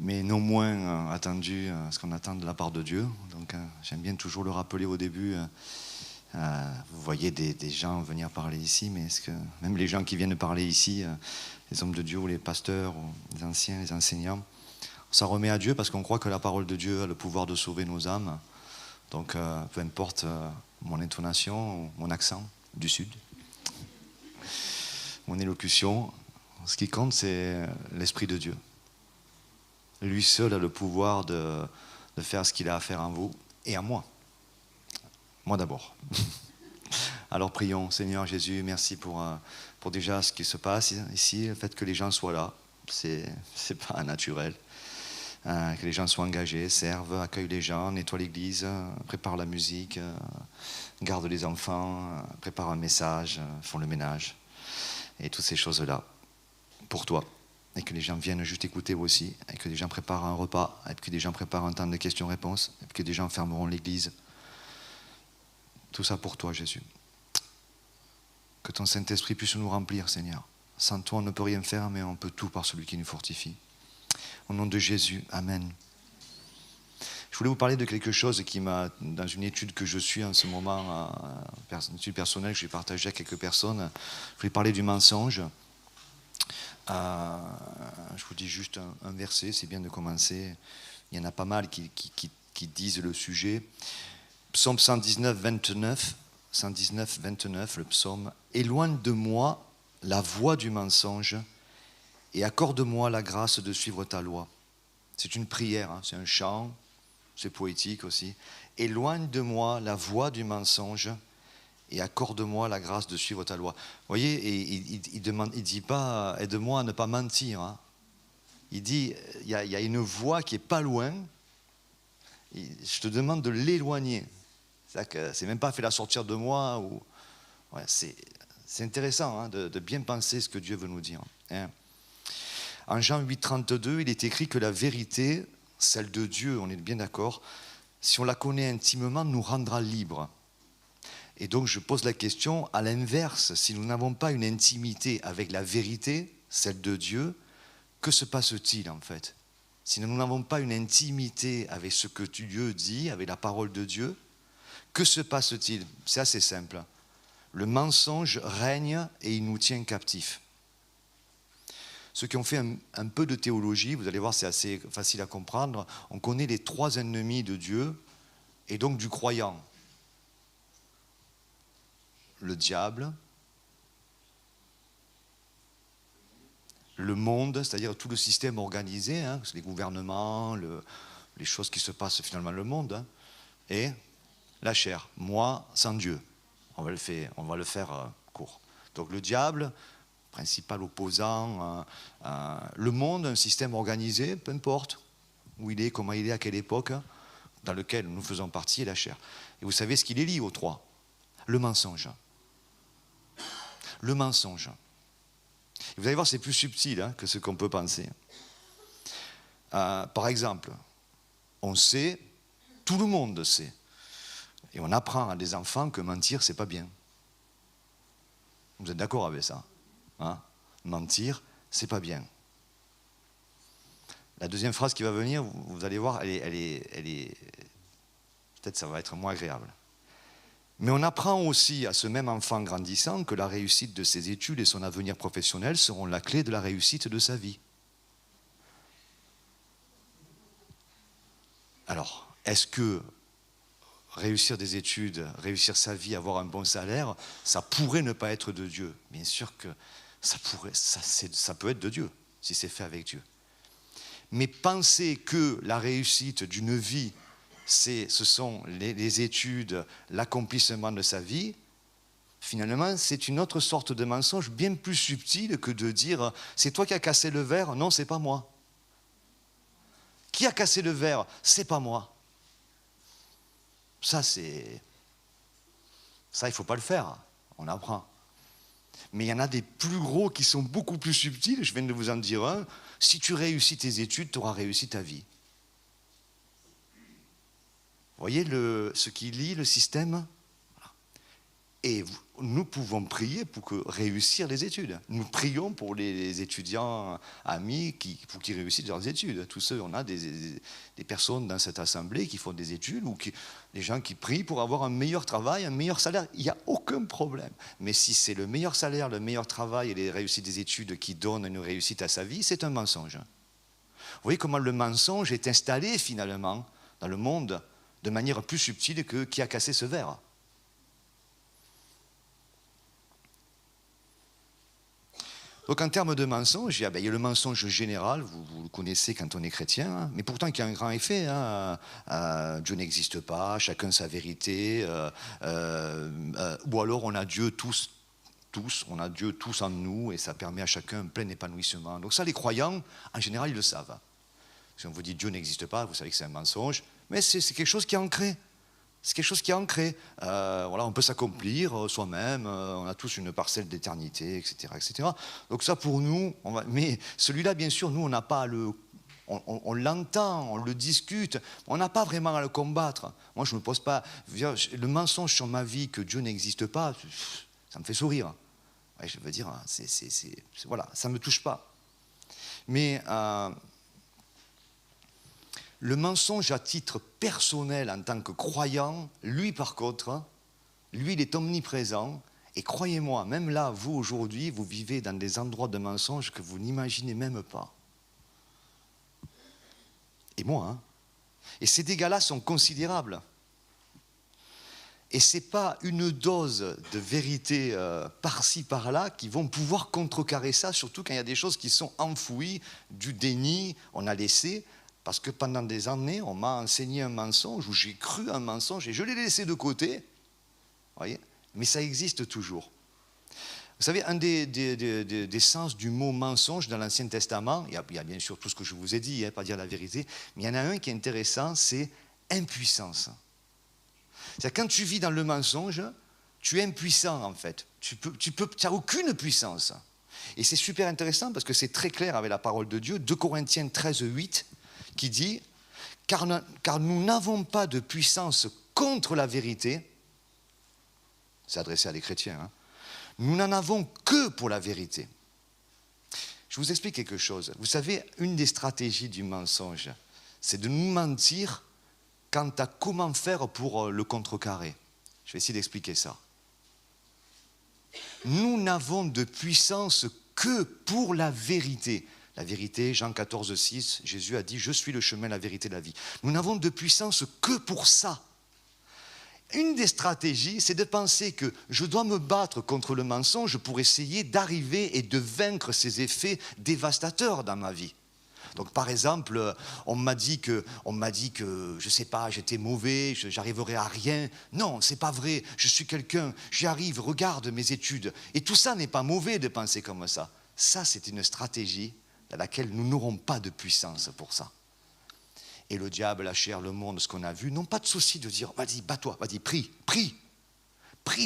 mais non moins attendu ce qu'on attend de la part de Dieu. Donc j'aime bien toujours le rappeler au début. Vous voyez des gens venir parler ici, mais est-ce que même les gens qui viennent parler ici, les hommes de Dieu ou les pasteurs, ou les anciens, les enseignants, on s'en remet à Dieu parce qu'on croit que la parole de Dieu a le pouvoir de sauver nos âmes. Donc peu importe mon intonation ou mon accent du sud, mon élocution, ce qui compte c'est l'Esprit de Dieu. Lui seul a le pouvoir de faire ce qu'il a à faire en vous et en moi. Moi d'abord. Alors prions, Seigneur Jésus, merci pour déjà ce qui se passe ici, le fait que les gens soient là, c'est pas naturel. Que les gens soient engagés, servent, accueillent les gens, nettoient l'église, préparent la musique, gardent les enfants, préparent un message, font le ménage, et toutes ces choses-là, pour toi. Et que les gens viennent juste écouter aussi, et que les gens préparent un repas, et que les gens préparent un temps de questions-réponses, et que des gens fermeront l'église. Tout ça pour toi, Jésus. Que ton Saint-Esprit puisse nous remplir, Seigneur. Sans toi, on ne peut rien faire, mais on peut tout par celui qui nous fortifie. Au nom de Jésus, Amen. Je voulais vous parler de quelque chose qui m'a, dans une étude que je suis en ce moment, une étude personnelle que j'ai partagée avec quelques personnes, je voulais parler du mensonge. Je vous dis juste un verset, c'est bien de commencer. Il y en a pas mal qui disent le sujet. Psaume 119, 29, 119, 29, le psaume. « Éloigne de moi la voix du mensonge et accorde-moi la grâce de suivre ta loi. » C'est une prière, hein, c'est un chant, c'est poétique aussi. « Éloigne de moi la voix du mensonge et accorde-moi la grâce de suivre ta loi. » Vous voyez, et il ne dit pas « aide-moi à ne pas mentir hein. ». Il dit, il y a une voix qui n'est pas loin, je te demande de l'éloigner. C'est-à-dire que c'est même pas fait la sortir de moi. Ouais, c'est intéressant hein, de bien penser ce que Dieu veut nous dire. Hein. En Jean 8, 32, il est écrit que la vérité, celle de Dieu, on est bien d'accord, si on la connaît intimement, nous rendra libres. Et donc je pose la question, à l'inverse, si nous n'avons pas une intimité avec la vérité, celle de Dieu, que se passe-t-il en fait? Si nous n'avons pas une intimité avec ce que Dieu dit, avec la parole de Dieu, que se passe-t-il? C'est assez simple. Le mensonge règne et il nous tient captifs. Ceux qui ont fait un peu de théologie, vous allez voir, c'est assez facile à comprendre. On connaît les trois ennemis de Dieu et donc du croyant. Le diable, le monde, c'est-à-dire tout le système organisé, hein, les gouvernements, les choses qui se passent finalement dans le monde, hein, et la chair, moi sans Dieu. On va le faire court. Donc le diable, principal opposant, le monde, un système organisé, peu importe où il est, comment il est, à quelle époque, dans lequel nous faisons partie, et la chair. Et vous savez ce qui les lie aux trois? Le mensonge. Le mensonge. Et vous allez voir, c'est plus subtil hein, que ce qu'on peut penser. Par exemple, on sait, tout le monde sait, et on apprend à des enfants que mentir, c'est pas bien. Vous êtes d'accord avec ça hein? Mentir, c'est pas bien. La deuxième phrase qui va venir, vous allez voir, elle est peut-être ça va être moins agréable. Mais on apprend aussi à ce même enfant grandissant que la réussite de ses études et son avenir professionnel seront la clé de la réussite de sa vie. Alors, est-ce que réussir des études, réussir sa vie, avoir un bon salaire, ça pourrait ne pas être de Dieu? Bien sûr que ça peut être de Dieu, si c'est fait avec Dieu. Mais penser que la réussite d'une vie, ce sont les études, l'accomplissement de sa vie, finalement, c'est une autre sorte de mensonge bien plus subtil que de dire « c'est toi qui as cassé le verre ». Non, c'est pas moi. Qui a cassé le verre? C'est pas moi. Ça, il ne faut pas le faire. On apprend. Mais il y en a des plus gros qui sont beaucoup plus subtils. Je viens de vous en dire un. Si tu réussis tes études, tu auras réussi ta vie. Vous voyez ce qui lie le système? Et nous pouvons prier pour réussir les études. Nous prions pour les étudiants amis pour qu'ils réussissent leurs études. Tous ceux, on a des personnes dans cette assemblée qui font des études ou des gens qui prient pour avoir un meilleur travail, un meilleur salaire. Il n'y a aucun problème. Mais si c'est le meilleur salaire, le meilleur travail et les réussites des études qui donnent une réussite à sa vie, c'est un mensonge. Vous voyez comment le mensonge est installé finalement dans le monde de manière plus subtile que qui a cassé ce verre. Donc en termes de mensonge, il y a le mensonge général, vous le connaissez quand on est chrétien, hein, mais pourtant qui a un grand effet. Hein, Dieu n'existe pas, chacun sa vérité, ou alors on a Dieu tous, on a Dieu tous en nous et ça permet à chacun un plein épanouissement. Donc ça, les croyants, en général, ils le savent. Si on vous dit Dieu n'existe pas, vous savez que c'est un mensonge, mais c'est quelque chose qui est ancré. C'est quelque chose qui est ancré. Voilà, on peut s'accomplir soi-même, on a tous une parcelle d'éternité, etc., etc. Donc ça, pour nous, mais celui-là, bien sûr, nous, on n'a pas on l'entend, on le discute, on n'a pas vraiment à le combattre. Moi, je ne me pose pas... Le mensonge sur ma vie que Dieu n'existe pas, ça me fait sourire. Ouais, je veux dire, voilà, ça ne me touche pas. Mais... le mensonge à titre personnel en tant que croyant, lui par contre, lui il est omniprésent. Et croyez-moi, même là, vous aujourd'hui, vous vivez dans des endroits de mensonges que vous n'imaginez même pas. Et moi, hein. Et ces dégâts-là sont considérables. Et ce n'est pas une dose de vérité par-ci, par-là qui vont pouvoir contrecarrer ça, surtout quand il y a des choses qui sont enfouies, du déni, on a laissé... Parce que pendant des années, on m'a enseigné un mensonge, ou j'ai cru un mensonge, et je l'ai laissé de côté. Voyez, mais ça existe toujours. Vous savez, un des sens du mot mensonge dans l'Ancien Testament, il y a bien sûr tout ce que je vous ai dit, pas dire la vérité, mais il y en a un qui est intéressant, c'est impuissance. C'est-à-dire quand tu vis dans le mensonge, tu es impuissant en fait. Tu n'as aucune puissance. Et c'est super intéressant parce que c'est très clair avec la parole de Dieu, 2 Corinthiens 13, 8, qui dit « Car nous n'avons pas de puissance contre la vérité », c'est adressé à des chrétiens, hein, nous n'en avons que pour la vérité. Je vous explique quelque chose. Vous savez, une des stratégies du mensonge, c'est de nous mentir quant à comment faire pour le contrecarrer. Je vais essayer d'expliquer ça. Nous n'avons de puissance que pour la vérité. La vérité, Jean 14, 6, Jésus a dit « Je suis le chemin, la vérité, la vie ». Nous n'avons de puissance que pour ça. Une des stratégies, c'est de penser que je dois me battre contre le mensonge pour essayer d'arriver et de vaincre ces effets dévastateurs dans ma vie. Donc par exemple, on m'a dit que, je ne sais pas, j'étais mauvais, j'arriverais à rien. Non, c'est pas vrai, je suis quelqu'un, j'y arrive, regarde mes études. Et tout ça n'est pas mauvais de penser comme ça. Ça, c'est une stratégie dans laquelle nous n'aurons pas de puissance pour ça. Et le diable, la chair, le monde, ce qu'on a vu, n'ont pas de souci de dire, vas-y, bats-toi, vas-y, prie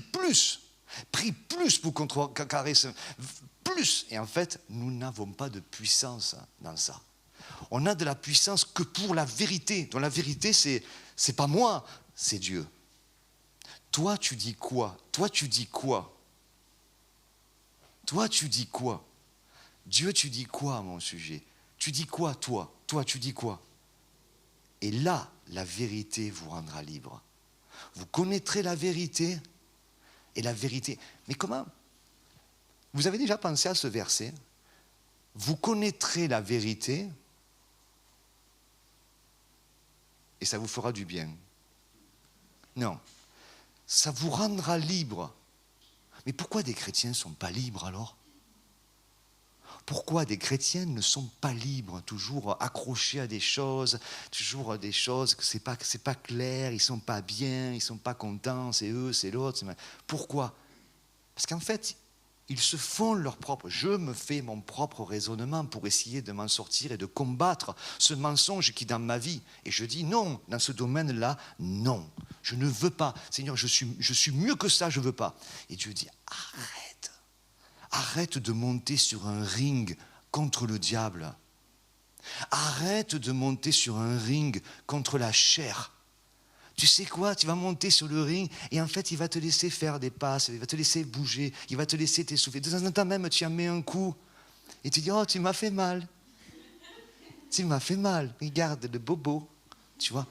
plus pour contrecarrer ce... Plus. Et en fait, nous n'avons pas de puissance dans ça. On a de la puissance que pour la vérité. Donc la vérité, c'est pas moi, c'est Dieu. Toi, tu dis quoi? Toi, tu dis quoi? Toi, tu dis quoi? Dieu, tu dis quoi à mon sujet? Tu dis quoi, toi? Toi, tu dis quoi? Et là, la vérité vous rendra libre. Vous connaîtrez la vérité, et la vérité... Mais comment? Vous avez déjà pensé à ce verset? Vous connaîtrez la vérité, et ça vous fera du bien. Non, ça vous rendra libre. Mais pourquoi des chrétiens ne sont pas libres alors? Pourquoi des chrétiens ne sont pas libres, toujours accrochés à des choses, toujours des choses que c'est pas clair, ils ne sont pas bien, ils ne sont pas contents, c'est eux, c'est l'autre. Pourquoi? Parce qu'en fait, ils se font leur propre... Je me fais mon propre raisonnement pour essayer de m'en sortir et de combattre ce mensonge qui est dans ma vie. Et je dis non, dans ce domaine-là, non. Je ne veux pas. Seigneur, je suis mieux que ça, je ne veux pas. Et Dieu dit, arrête. Arrête de monter sur un ring contre le diable. Arrête de monter sur un ring contre la chair. Tu sais quoi? Tu vas monter sur le ring et en fait, il va te laisser faire des passes, il va te laisser bouger, il va te laisser t'essouffler. De temps en temps même, tu en mets un coup et tu dis, oh, tu m'as fait mal. Tu m'as fait mal. Regarde le bobo. Tu vois?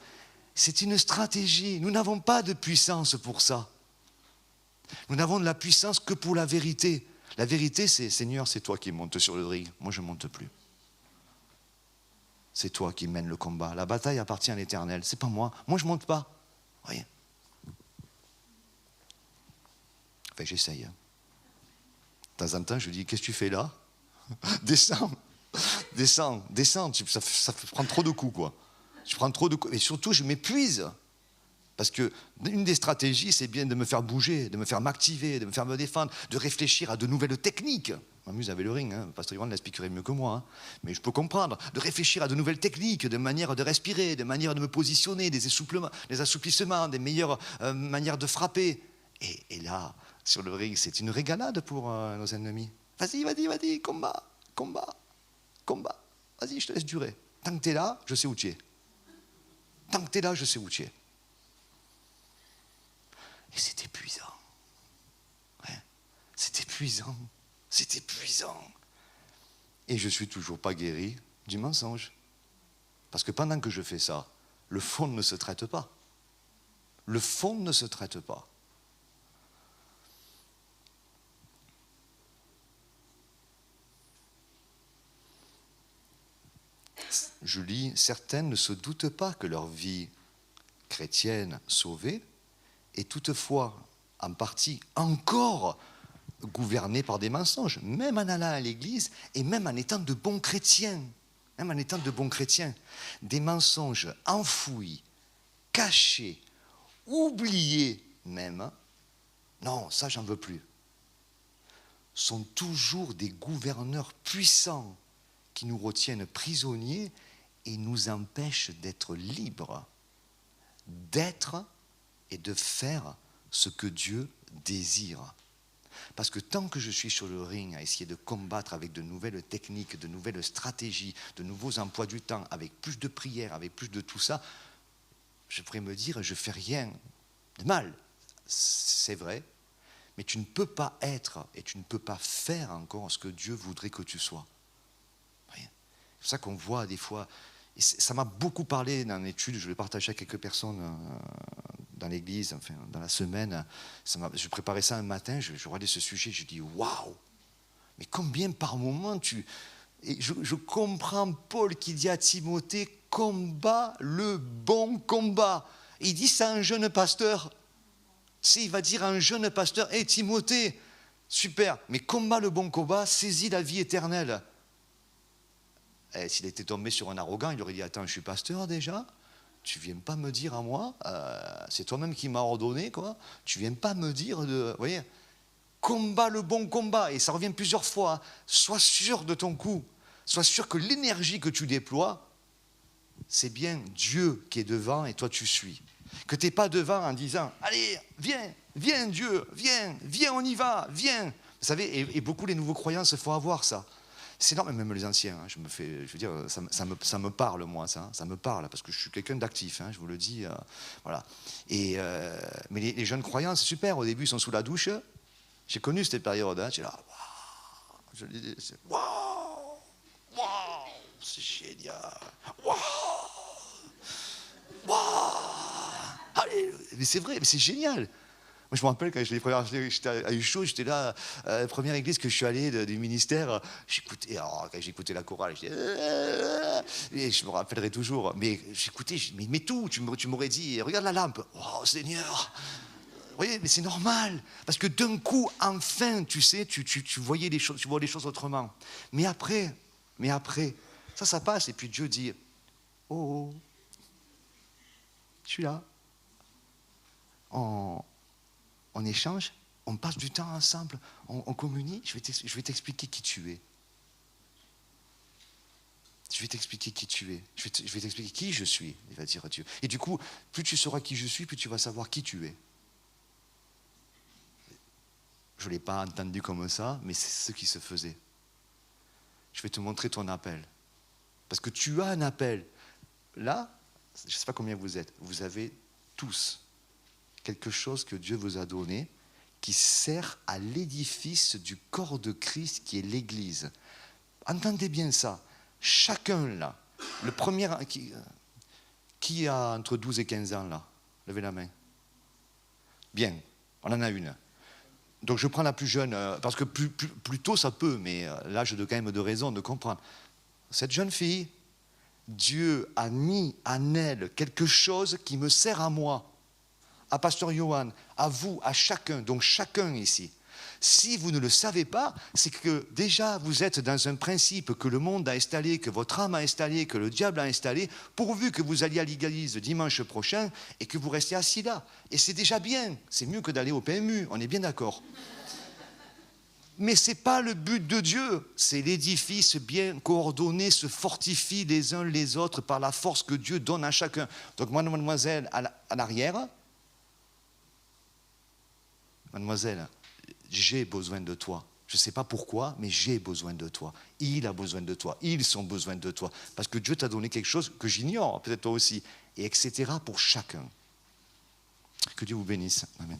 C'est une stratégie. Nous n'avons pas de puissance pour ça. Nous n'avons de la puissance que pour la vérité. La vérité, c'est, Seigneur, c'est toi qui montes sur le ring. Moi, je ne monte plus. C'est toi qui mènes le combat. La bataille appartient à l'Éternel. C'est pas moi. Moi, je ne monte pas. Rien. Enfin, j'essaye. De temps en temps, je dis, qu'est-ce que tu fais là? Descends. Descends. Descends. Ça prend trop de coups, quoi. Je prends trop de coups. Et surtout, je m'épuise. Parce que une des stratégies, c'est bien de me faire bouger, de me faire m'activer, de me faire me défendre, de réfléchir à de nouvelles techniques. Je m'amuse avec le ring, hein. Pasteur Yvan l'expliquerait mieux que moi, hein. Mais je peux comprendre. De réfléchir à de nouvelles techniques, de manière de respirer, de manière de me positionner, des assouplissements, des meilleures manières de frapper. Et là, sur le ring, c'est une régalade pour nos ennemis. Vas-y, combat. Vas-y, je te laisse durer. Tant que tu es là, je sais où tu es. Et c'est épuisant. Ouais. C'est épuisant. Et je ne suis toujours pas guéri du mensonge. Parce que pendant que je fais ça, le fond ne se traite pas. Je lis, certaines ne se doutent pas que leur vie chrétienne sauvée est toutefois en partie encore gouvernée par des mensonges, même en allant à l'église et même en étant de bons chrétiens. Des mensonges enfouis, cachés, oubliés même. Non, ça j'en veux plus. Sont toujours des gouverneurs puissants qui nous retiennent prisonniers et nous empêchent d'être libres, d'être et de faire ce que Dieu désire. Parce que tant que je suis sur le ring à essayer de combattre avec de nouvelles techniques, de nouvelles stratégies, de nouveaux emplois du temps, avec plus de prières, avec plus de tout ça, je pourrais me dire, je ne fais rien de mal. C'est vrai, mais tu ne peux pas être et tu ne peux pas faire encore ce que Dieu voudrait que tu sois. C'est pour ça qu'on voit des fois, et ça m'a beaucoup parlé dans l'étude, je l'ai partagé avec quelques personnes dans l'église, enfin dans la semaine. Je préparais ça un matin, je regardais ce sujet, je dis waouh, mais combien par moment tu. Et je comprends Paul qui dit à Timothée, combat le bon combat. Et il dit ça à un jeune pasteur. Il va dire à un jeune pasteur, hé Timothée, super, mais combat le bon combat, saisis la vie éternelle. S'il était tombé sur un arrogant, il aurait dit, attends, je suis pasteur déjà, tu viens pas me dire à moi, c'est toi-même qui m'as ordonné, quoi. Tu viens pas me dire de, vous voyez, combat le bon combat, et ça revient plusieurs fois, hein. Sois sûr de ton coup, sois sûr que l'énergie que tu déploies, c'est bien Dieu qui est devant et toi tu suis. Que tu n'es pas devant en disant, allez, viens Dieu, viens, on y va, viens. Vous savez, et beaucoup les nouveaux croyants se font avoir ça. C'est normal, même les anciens, hein, ça me parle, moi, ça me parle, parce que je suis quelqu'un d'actif, hein, je vous le dis, voilà. Mais les jeunes croyants, c'est super, au début, ils sont sous la douche. J'ai connu cette période, hein, j'ai là, waouh, je disais, waouh, c'est génial, waouh, allez, mais c'est vrai, mais c'est génial. Moi, je me rappelle quand j'étais à Ucho, j'étais là, la première église que je suis allé du ministère, j'écoutais, quand j'écoutais la chorale, et je me rappellerai toujours, mais j'écoutais, mais tout, tu m'aurais dit, regarde la lampe, oh Seigneur, vous voyez, mais c'est normal, parce que d'un coup, enfin, tu sais, tu voyais les choses, tu vois les choses autrement. Mais après, ça passe, et puis Dieu dit, oh, je suis là. On échange, on passe du temps ensemble, on communie, je vais t'expliquer qui tu es. Je vais t'expliquer qui tu es. Je vais t'expliquer qui je suis, il va dire Dieu. Et du coup, plus tu sauras qui je suis, plus tu vas savoir qui tu es. Je ne l'ai pas entendu comme ça, mais c'est ce qui se faisait. Je vais te montrer ton appel. Parce que tu as un appel. Là, je ne sais pas combien vous êtes. Vous avez tous, quelque chose que Dieu vous a donné qui sert à l'édifice du corps de Christ qui est l'Église. Entendez bien ça. Chacun là, le premier, qui a entre 12 et 15 ans là? Levez la main. Bien, on en a une. Donc je prends la plus jeune, parce que plus tôt ça peut, mais là j'ai quand même de raison de comprendre. Cette jeune fille, Dieu a mis en elle quelque chose qui me sert à moi, à Pasteur Johan, à vous, à chacun, donc chacun ici. Si vous ne le savez pas, c'est que déjà vous êtes dans un principe que le monde a installé, que votre âme a installé, que le diable a installé, pourvu que vous alliez à l'église dimanche prochain et que vous restiez assis là. Et c'est déjà bien, c'est mieux que d'aller au PMU, on est bien d'accord. Mais ce n'est pas le but de Dieu, c'est l'édifice bien coordonné, se fortifie les uns les autres par la force que Dieu donne à chacun. Donc mademoiselle à l'arrière, mademoiselle, j'ai besoin de toi. Je ne sais pas pourquoi, mais j'ai besoin de toi. Il a besoin de toi. Ils ont besoin de toi. Parce que Dieu t'a donné quelque chose que j'ignore, peut-être toi aussi. Et etc. pour chacun. Que Dieu vous bénisse. Amen.